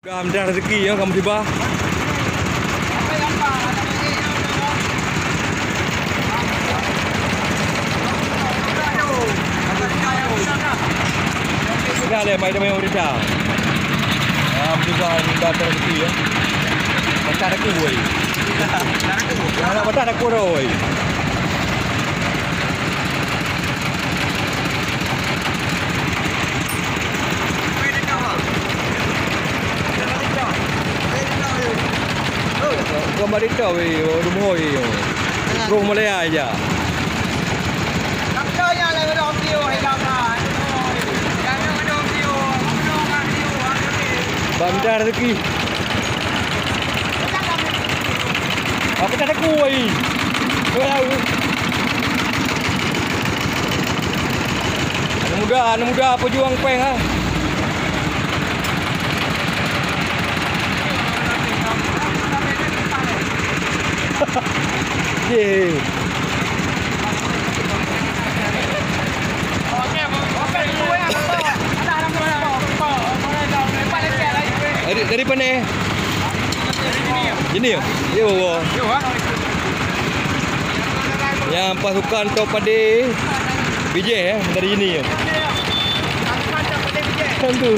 Mudah rezeki ya kamu tiba. Dah le mai main orita. Tiba mudah rezeki ya. Macam aku boy. Nak macam aku boy. Gambar itu rumah ini. Rumah Malaya aja. Namanya lah orang video hilang lah. Jangan orang video, orang video Bandar rezeki. Apa tak ada kuih? Anak muda pejuang peng ah. Yeah. Dari mana? Ini ya? Ya bawa. Yang pasukan Topade BJ ya dari ini ya. Tentu.